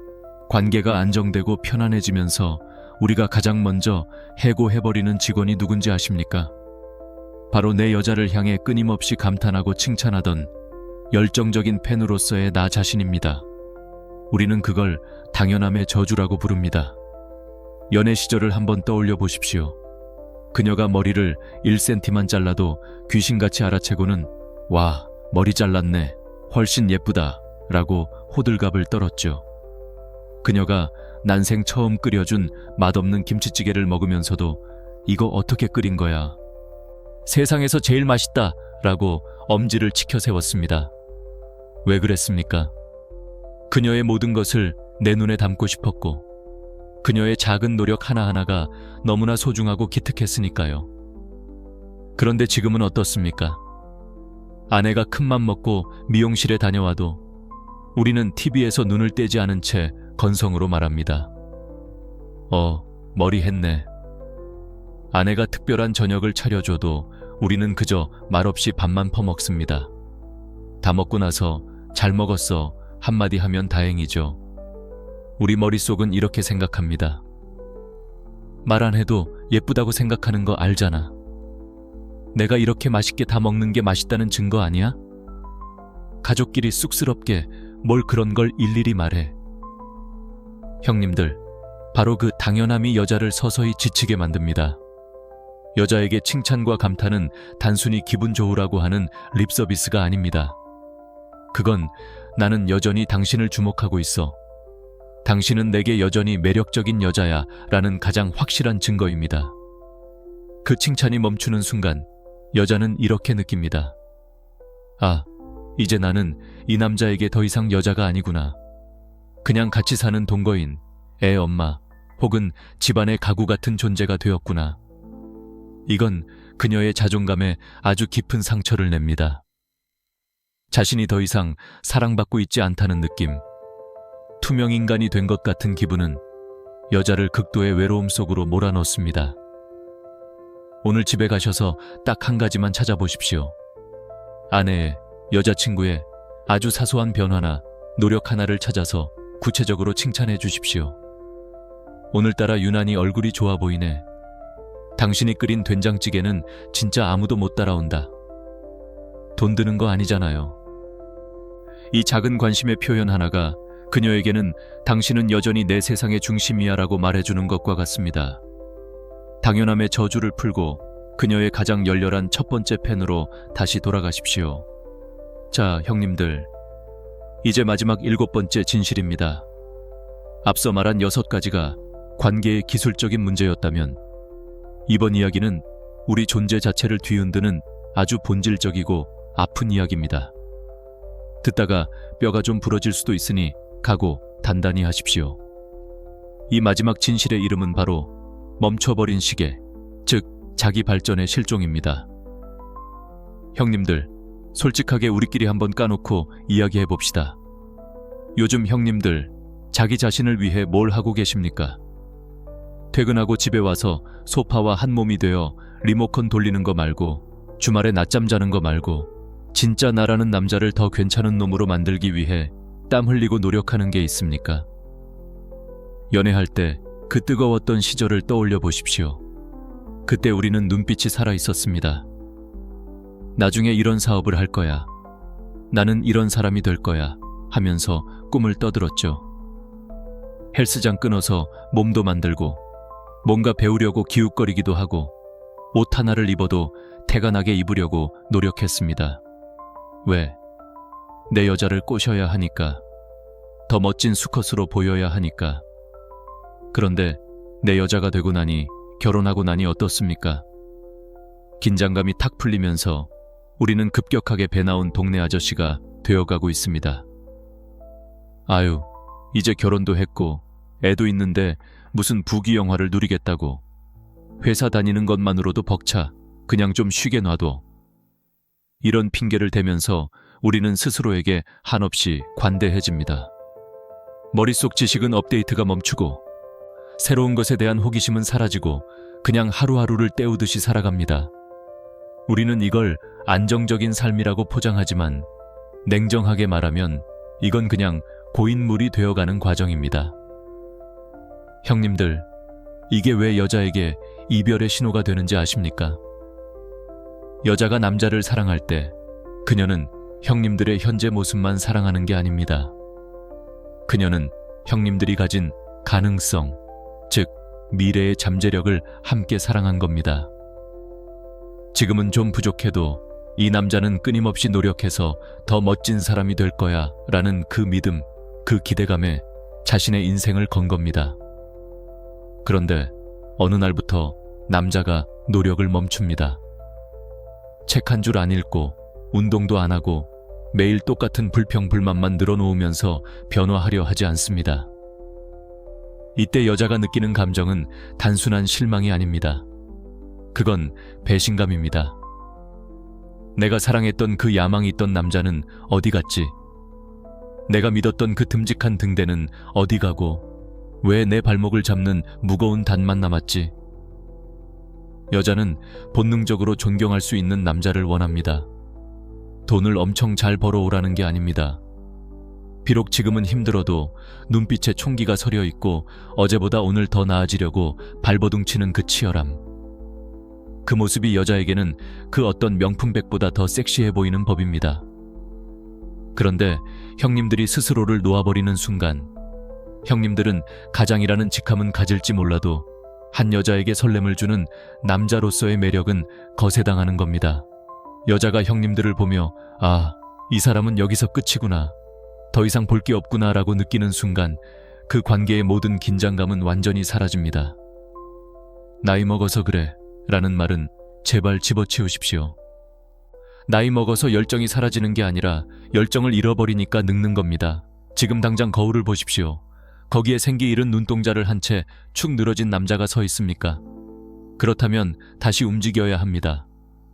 관계가 안정되고 편안해지면서 우리가 가장 먼저 해고해버리는 직원이 누군지 아십니까? 바로 내 여자를 향해 끊임없이 감탄하고 칭찬하던 열정적인 팬으로서의 나 자신입니다. 우리는 그걸 당연함의 저주라고 부릅니다. 연애 시절을 한번 떠올려 보십시오. 그녀가 머리를 1cm만 잘라도 귀신같이 알아채고는 와, 머리 잘랐네, 훨씬 예쁘다 라고 호들갑을 떨었죠. 그녀가 난생 처음 끓여준 맛없는 김치찌개를 먹으면서도 이거 어떻게 끓인 거야? 세상에서 제일 맛있다 라고 엄지를 치켜 세웠습니다. 왜 그랬습니까? 그녀의 모든 것을 내 눈에 담고 싶었고 그녀의 작은 노력 하나하나가 너무나 소중하고 기특했으니까요. 그런데 지금은 어떻습니까? 아내가 큰맘 먹고 미용실에 다녀와도 우리는 TV에서 눈을 떼지 않은 채 건성으로 말합니다. 머리 했네. 아내가 특별한 저녁을 차려줘도 우리는 그저 말없이 밥만 퍼먹습니다. 다 먹고 나서 잘 먹었어 한마디 하면 다행이죠. 우리 머릿속은 이렇게 생각합니다. 말 안 해도 예쁘다고 생각하는 거 알잖아. 내가 이렇게 맛있게 다 먹는 게 맛있다는 증거 아니야? 가족끼리 쑥스럽게 뭘 그런 걸 일일이 말해. 형님들, 바로 그 당연함이 여자를 서서히 지치게 만듭니다. 여자에게 칭찬과 감탄은 단순히 기분 좋으라고 하는 립서비스가 아닙니다. 그건 나는 여전히 당신을 주목하고 있어. 당신은 내게 여전히 매력적인 여자야 라는 가장 확실한 증거입니다. 그 칭찬이 멈추는 순간 여자는 이렇게 느낍니다. 아, 이제 나는 이 남자에게 더 이상 여자가 아니구나. 그냥 같이 사는 동거인, 애 엄마 혹은 집안의 가구 같은 존재가 되었구나. 이건 그녀의 자존감에 아주 깊은 상처를 냅니다. 자신이 더 이상 사랑받고 있지 않다는 느낌, 투명 인간이 된 것 같은 기분은 여자를 극도의 외로움 속으로 몰아넣습니다. 오늘 집에 가셔서 딱 한 가지만 찾아보십시오. 아내의, 여자친구의 아주 사소한 변화나 노력 하나를 찾아서 구체적으로 칭찬해 주십시오. 오늘따라 유난히 얼굴이 좋아 보이네. 당신이 끓인 된장찌개는 진짜 아무도 못 따라온다. 돈 드는 거 아니잖아요. 이 작은 관심의 표현 하나가 그녀에게는 당신은 여전히 내 세상의 중심이야 라고 말해주는 것과 같습니다. 당연함의 저주를 풀고 그녀의 가장 열렬한 첫 번째 팬으로 다시 돌아가십시오. 자, 형님들. 이제 마지막 7번째 진실입니다. 앞서 말한 6가지가 관계의 기술적인 문제였다면 이번 이야기는 우리 존재 자체를 뒤흔드는 아주 본질적이고 아픈 이야기입니다. 듣다가 뼈가 좀 부러질 수도 있으니 각오 단단히 하십시오. 이 마지막 진실의 이름은 바로 멈춰버린 시계, 즉 자기 발전의 실종입니다. 형님들, 솔직하게 우리끼리 한번 까놓고 이야기해봅시다. 요즘 형님들, 자기 자신을 위해 뭘 하고 계십니까? 퇴근하고 집에 와서 소파와 한 몸이 되어 리모컨 돌리는 거 말고, 주말에 낮잠 자는 거 말고, 진짜 나라는 남자를 더 괜찮은 놈으로 만들기 위해 땀 흘리고 노력하는 게 있습니까? 연애할 때 그 뜨거웠던 시절을 떠올려 보십시오. 그때 우리는 눈빛이 살아 있었습니다. 나중에 이런 사업을 할 거야. 나는 이런 사람이 될 거야. 하면서 꿈을 떠들었죠. 헬스장 끊어서 몸도 만들고 뭔가 배우려고 기웃거리기도 하고 옷 하나를 입어도 태가 나게 입으려고 노력했습니다. 왜? 내 여자를 꼬셔야 하니까. 더 멋진 수컷으로 보여야 하니까. 그런데 내 여자가 되고 나니, 결혼하고 나니 어떻습니까? 긴장감이 탁 풀리면서 우리는 급격하게 배 나온 동네 아저씨가 되어가고 있습니다. 아유, 이제 결혼도 했고 애도 있는데 무슨 부귀영화를 누리겠다고. 회사 다니는 것만으로도 벅차. 그냥 좀 쉬게 놔둬. 이런 핑계를 대면서 우리는 스스로에게 한없이 관대해집니다. 머릿속 지식은 업데이트가 멈추고 새로운 것에 대한 호기심은 사라지고 그냥 하루하루를 때우듯이 살아갑니다. 우리는 이걸 안정적인 삶이라고 포장하지만 냉정하게 말하면 이건 그냥 고인물이 되어가는 과정입니다. 형님들, 이게 왜 여자에게 이별의 신호가 되는지 아십니까? 여자가 남자를 사랑할 때 그녀는 형님들의 현재 모습만 사랑하는 게 아닙니다. 그녀는 형님들이 가진 가능성, 즉 미래의 잠재력을 함께 사랑한 겁니다. 지금은 좀 부족해도 이 남자는 끊임없이 노력해서 더 멋진 사람이 될 거야 라는 그 믿음, 그 기대감에 자신의 인생을 건 겁니다. 그런데 어느 날부터 남자가 노력을 멈춥니다. 책 한 줄 안 읽고 운동도 안 하고 매일 똑같은 불평불만만 늘어놓으면서 변화하려 하지 않습니다. 이때 여자가 느끼는 감정은 단순한 실망이 아닙니다. 그건 배신감입니다. 내가 사랑했던 그 야망이 있던 남자는 어디 갔지? 내가 믿었던 그 듬직한 등대는 어디 가고 왜 내 발목을 잡는 무거운 단만 남았지? 여자는 본능적으로 존경할 수 있는 남자를 원합니다. 돈을 엄청 잘 벌어오라는 게 아닙니다. 비록 지금은 힘들어도 눈빛에 총기가 서려 있고 어제보다 오늘 더 나아지려고 발버둥치는 그 치열함. 그 모습이 여자에게는 그 어떤 명품백보다 더 섹시해 보이는 법입니다. 그런데 형님들이 스스로를 놓아버리는 순간 형님들은 가장이라는 직함은 가질지 몰라도 한 여자에게 설렘을 주는 남자로서의 매력은 거세당하는 겁니다. 여자가 형님들을 보며 아, 이 사람은 여기서 끝이구나. 더 이상 볼 게 없구나 라고 느끼는 순간 그 관계의 모든 긴장감은 완전히 사라집니다. 나이 먹어서 그래 라는 말은 제발 집어치우십시오. 나이 먹어서 열정이 사라지는 게 아니라 열정을 잃어버리니까 늙는 겁니다. 지금 당장 거울을 보십시오. 거기에 생기 잃은 눈동자를 한 채 축 늘어진 남자가 서 있습니까? 그렇다면 다시 움직여야 합니다.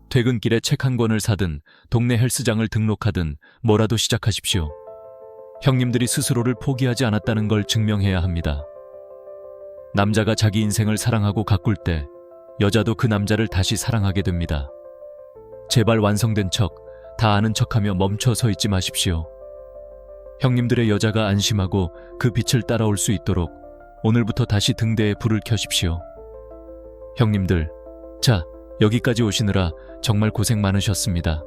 퇴근길에 책 한 권을 사든 동네 헬스장을 등록하든 뭐라도 시작하십시오. 형님들이 스스로를 포기하지 않았다는 걸 증명해야 합니다. 남자가 자기 인생을 사랑하고 가꿀 때 여자도 그 남자를 다시 사랑하게 됩니다. 제발 완성된 척, 다 아는 척하며 멈춰 서 있지 마십시오. 형님들의 여자가 안심하고 그 빛을 따라올 수 있도록 오늘부터 다시 등대에 불을 켜십시오. 형님들, 자, 여기까지 오시느라 정말 고생 많으셨습니다.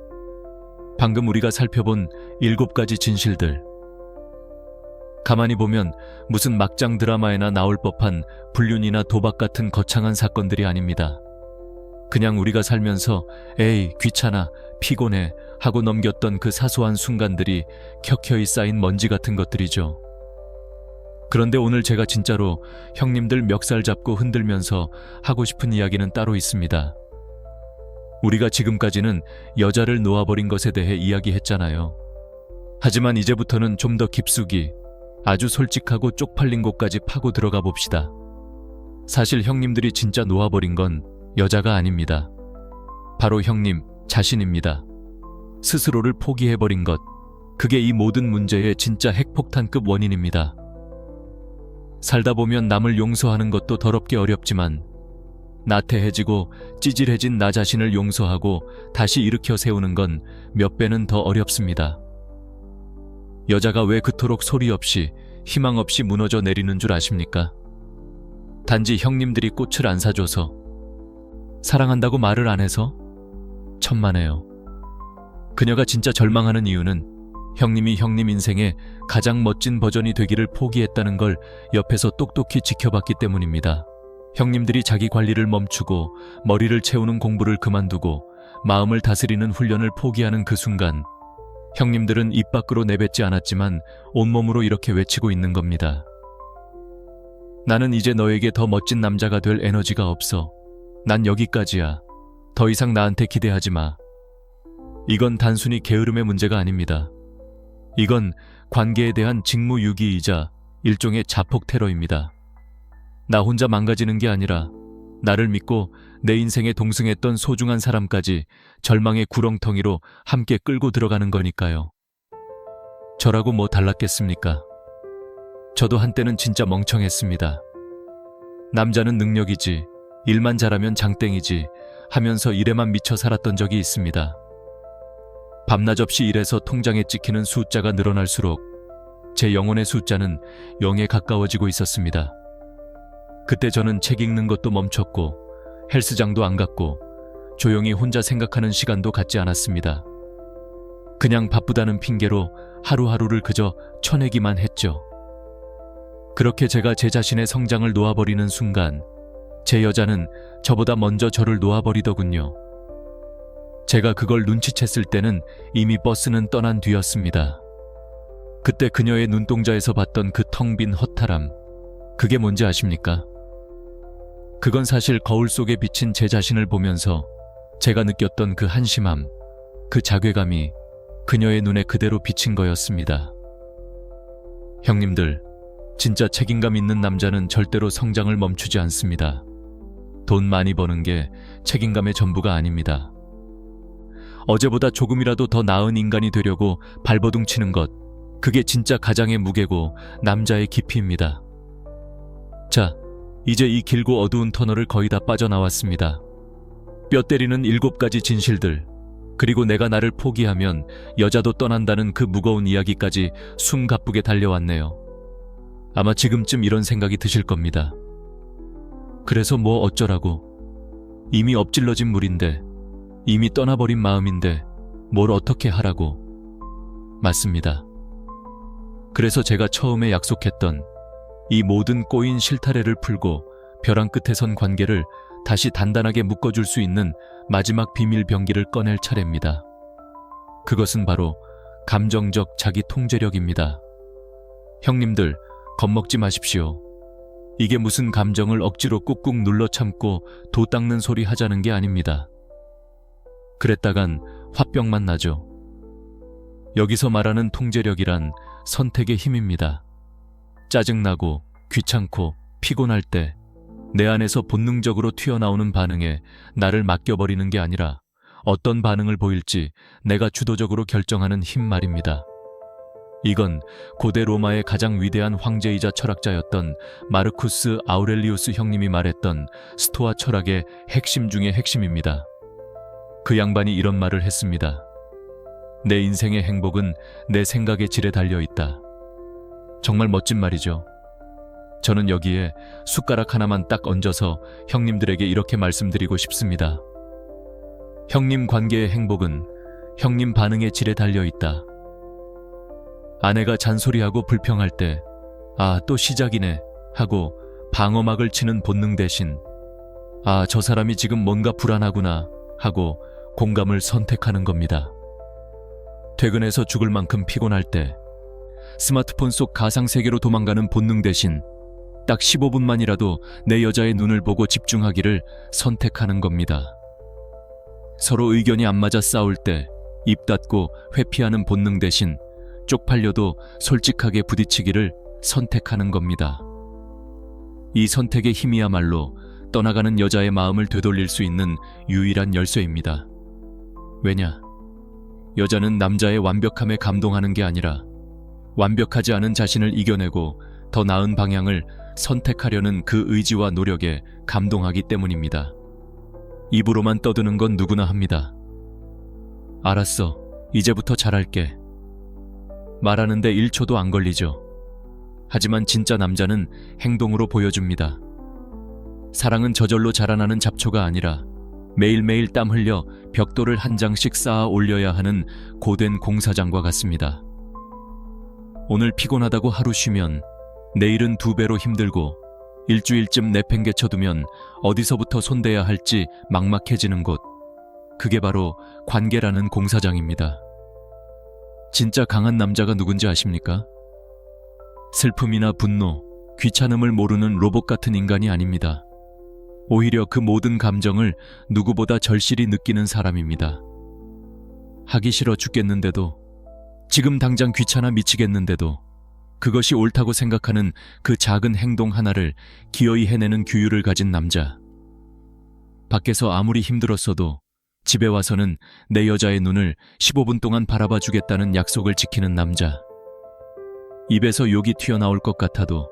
방금 우리가 살펴본 7가지 진실들. 가만히 보면 무슨 막장 드라마에나 나올 법한 불륜이나 도박 같은 거창한 사건들이 아닙니다. 그냥 우리가 살면서 에이, 귀찮아, 피곤해 하고 넘겼던 그 사소한 순간들이 켜켜이 쌓인 먼지 같은 것들이죠. 그런데 오늘 제가 진짜로 형님들 멱살 잡고 흔들면서 하고 싶은 이야기는 따로 있습니다. 우리가 지금까지는 여자를 놓아버린 것에 대해 이야기했잖아요. 하지만 이제부터는 좀 더 깊숙이 아주 솔직하고 쪽팔린 곳까지 파고 들어가 봅시다. 사실 형님들이 진짜 놓아버린 건 여자가 아닙니다. 바로 형님 자신입니다. 스스로를 포기해버린 것, 그게 이 모든 문제의 진짜 핵폭탄급 원인입니다. 살다 보면 남을 용서하는 것도 더럽게 어렵지만 나태해지고 찌질해진 나 자신을 용서하고 다시 일으켜 세우는 건 몇 배는 더 어렵습니다. 여자가 왜 그토록 소리 없이 희망 없이 무너져 내리는 줄 아십니까? 단지 형님들이 꽃을 안 사줘서, 사랑한다고 말을 안 해서? 천만에요. 그녀가 진짜 절망하는 이유는 형님이 형님 인생의 가장 멋진 버전이 되기를 포기했다는 걸 옆에서 똑똑히 지켜봤기 때문입니다. 형님들이 자기 관리를 멈추고 머리를 채우는 공부를 그만두고 마음을 다스리는 훈련을 포기하는 그 순간 형님들은 입 밖으로 내뱉지 않았지만 온몸으로 이렇게 외치고 있는 겁니다. 나는 이제 너에게 더 멋진 남자가 될 에너지가 없어. 난 여기까지야. 더 이상 나한테 기대하지 마. 이건 단순히 게으름의 문제가 아닙니다. 이건 관계에 대한 직무유기이자 일종의 자폭 테러입니다. 나 혼자 망가지는 게 아니라 나를 믿고 내 인생에 동승했던 소중한 사람까지 절망의 구렁텅이로 함께 끌고 들어가는 거니까요. 저라고 뭐 달랐겠습니까? 저도 한때는 진짜 멍청했습니다. 남자는 능력이지, 일만 잘하면 장땡이지 하면서 일에만 미쳐 살았던 적이 있습니다. 밤낮 없이 일해서 통장에 찍히는 숫자가 늘어날수록 제 영혼의 숫자는 0에 가까워지고 있었습니다. 그때 저는 책 읽는 것도 멈췄고 헬스장도 안 갔고 조용히 혼자 생각하는 시간도 갖지 않았습니다. 그냥 바쁘다는 핑계로 하루하루를 그저 쳐내기만 했죠. 그렇게 제가 제 자신의 성장을 놓아버리는 순간 제 여자는 저보다 먼저 저를 놓아버리더군요. 제가 그걸 눈치챘을 때는 이미 버스는 떠난 뒤였습니다. 그때 그녀의 눈동자에서 봤던 그 텅 빈 허탈함, 그게 뭔지 아십니까? 그건 사실 거울 속에 비친 제 자신을 보면서 제가 느꼈던 그 한심함, 그 자괴감이 그녀의 눈에 그대로 비친 거였습니다. 형님들, 진짜 책임감 있는 남자는 절대로 성장을 멈추지 않습니다. 돈 많이 버는 게 책임감의 전부가 아닙니다. 어제보다 조금이라도 더 나은 인간이 되려고 발버둥 치는 것, 그게 진짜 가장의 무게고 남자의 깊이입니다. 자, 이제 이 길고 어두운 터널을 거의 다 빠져나왔습니다. 뼈 때리는 7가지 진실들, 그리고 내가 나를 포기하면 여자도 떠난다는 그 무거운 이야기까지 숨가쁘게 달려왔네요. 아마 지금쯤 이런 생각이 드실 겁니다. 그래서 뭐 어쩌라고? 이미 엎질러진 물인데, 이미 떠나버린 마음인데 뭘 어떻게 하라고? 맞습니다. 그래서 제가 처음에 약속했던 이 모든 꼬인 실타래를 풀고 벼랑 끝에 선 관계를 다시 단단하게 묶어줄 수 있는 마지막 비밀 병기를 꺼낼 차례입니다. 그것은 바로 감정적 자기 통제력입니다. 형님들, 겁먹지 마십시오. 이게 무슨 감정을 억지로 꾹꾹 눌러 참고 도 닦는 소리 하자는 게 아닙니다. 그랬다간 화병만 나죠. 여기서 말하는 통제력이란 선택의 힘입니다. 짜증나고 귀찮고 피곤할 때 내 안에서 본능적으로 튀어나오는 반응에 나를 맡겨버리는 게 아니라 어떤 반응을 보일지 내가 주도적으로 결정하는 힘 말입니다. 이건 고대 로마의 가장 위대한 황제이자 철학자였던 마르쿠스 아우렐리우스 형님이 말했던 스토아 철학의 핵심 중의 핵심입니다. 그 양반이 이런 말을 했습니다. 내 인생의 행복은 내 생각의 질에 달려있다. 정말 멋진 말이죠. 저는 여기에 숟가락 하나만 딱 얹어서 형님들에게 이렇게 말씀드리고 싶습니다. 형님 관계의 행복은 형님 반응의 질에 달려있다. 아내가 잔소리하고 불평할 때 아, 또 시작이네 하고 방어막을 치는 본능 대신 아, 저 사람이 지금 뭔가 불안하구나 하고 공감을 선택하는 겁니다. 퇴근해서 죽을 만큼 피곤할 때 스마트폰 속 가상세계로 도망가는 본능 대신 딱 15분만이라도 내 여자의 눈을 보고 집중하기를 선택하는 겁니다. 서로 의견이 안 맞아 싸울 때 입 닫고 회피하는 본능 대신 쪽팔려도 솔직하게 부딪히기를 선택하는 겁니다. 이 선택의 힘이야말로 떠나가는 여자의 마음을 되돌릴 수 있는 유일한 열쇠입니다. 왜냐? 여자는 남자의 완벽함에 감동하는 게 아니라 완벽하지 않은 자신을 이겨내고 더 나은 방향을 선택하려는 그 의지와 노력에 감동하기 때문입니다. 입으로만 떠드는 건 누구나 합니다. 알았어, 이제부터 잘할게. 말하는데 1초도 안 걸리죠. 하지만 진짜 남자는 행동으로 보여줍니다. 사랑은 저절로 자라나는 잡초가 아니라 매일매일 땀 흘려 벽돌을 한 장씩 쌓아 올려야 하는 고된 공사장과 같습니다. 오늘 피곤하다고 하루 쉬면 내일은 2배로 힘들고 일주일쯤 내팽개쳐두면 어디서부터 손대야 할지 막막해지는 곳, 그게 바로 관계라는 공사장입니다. 진짜 강한 남자가 누군지 아십니까? 슬픔이나 분노, 귀찮음을 모르는 로봇 같은 인간이 아닙니다. 오히려 그 모든 감정을 누구보다 절실히 느끼는 사람입니다. 하기 싫어 죽겠는데도, 지금 당장 귀찮아 미치겠는데도 그것이 옳다고 생각하는 그 작은 행동 하나를 기어이 해내는 규율을 가진 남자. 밖에서 아무리 힘들었어도 집에 와서는 내 여자의 눈을 15분 동안 바라봐 주겠다는 약속을 지키는 남자. 입에서 욕이 튀어나올 것 같아도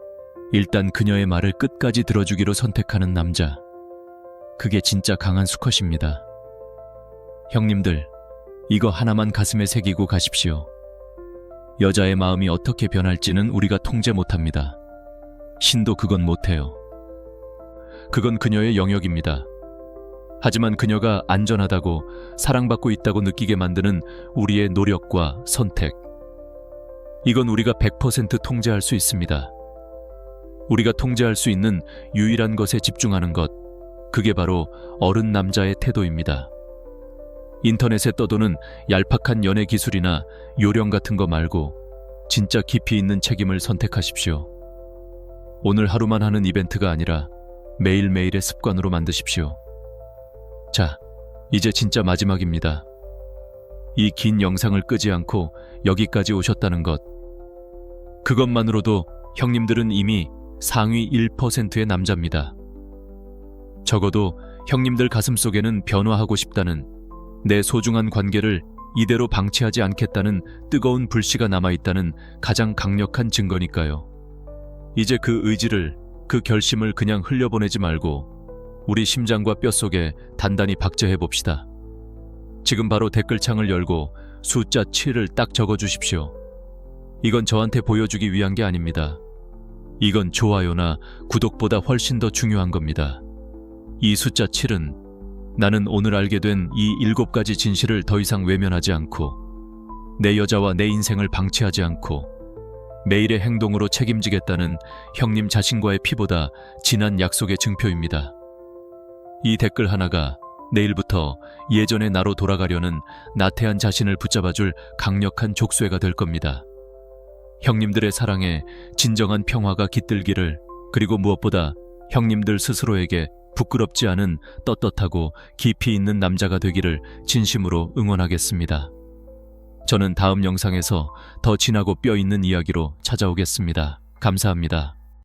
일단 그녀의 말을 끝까지 들어주기로 선택하는 남자. 그게 진짜 강한 수컷입니다. 형님들, 이거 하나만 가슴에 새기고 가십시오. 여자의 마음이 어떻게 변할지는 우리가 통제 못합니다. 신도 그건 못해요. 그건 그녀의 영역입니다. 하지만 그녀가 안전하다고, 사랑받고 있다고 느끼게 만드는 우리의 노력과 선택. 이건 우리가 100% 통제할 수 있습니다. 우리가 통제할 수 있는 유일한 것에 집중하는 것, 그게 바로 어른 남자의 태도입니다. 인터넷에 떠도는 얄팍한 연애 기술이나 요령 같은 거 말고 진짜 깊이 있는 책임을 선택하십시오. 오늘 하루만 하는 이벤트가 아니라 매일매일의 습관으로 만드십시오. 자, 이제 진짜 마지막입니다. 이 긴 영상을 끄지 않고 여기까지 오셨다는 것. 그것만으로도 형님들은 이미 상위 1%의 남자입니다. 적어도 형님들 가슴속에는 변화하고 싶다는, 내 소중한 관계를 이대로 방치하지 않겠다는 뜨거운 불씨가 남아있다는 가장 강력한 증거니까요. 이제 그 의지를, 그 결심을 그냥 흘려보내지 말고 우리 심장과 뼛속에 단단히 박제해봅시다. 지금 바로 댓글창을 열고 숫자 7을 딱 적어주십시오. 이건 저한테 보여주기 위한 게 아닙니다. 이건 좋아요나 구독보다 훨씬 더 중요한 겁니다. 이 숫자 7은 나는 오늘 알게 된 이 7가지 진실을 더 이상 외면하지 않고, 내 여자와 내 인생을 방치하지 않고 매일의 행동으로 책임지겠다는 형님 자신과의 피보다 진한 약속의 증표입니다. 이 댓글 하나가 내일부터 예전의 나로 돌아가려는 나태한 자신을 붙잡아줄 강력한 족쇄가 될 겁니다. 형님들의 사랑에 진정한 평화가 깃들기를, 그리고 무엇보다 형님들 스스로에게 부끄럽지 않은 떳떳하고 깊이 있는 남자가 되기를 진심으로 응원하겠습니다. 저는 다음 영상에서 더 진하고 뼈 있는 이야기로 찾아오겠습니다. 감사합니다.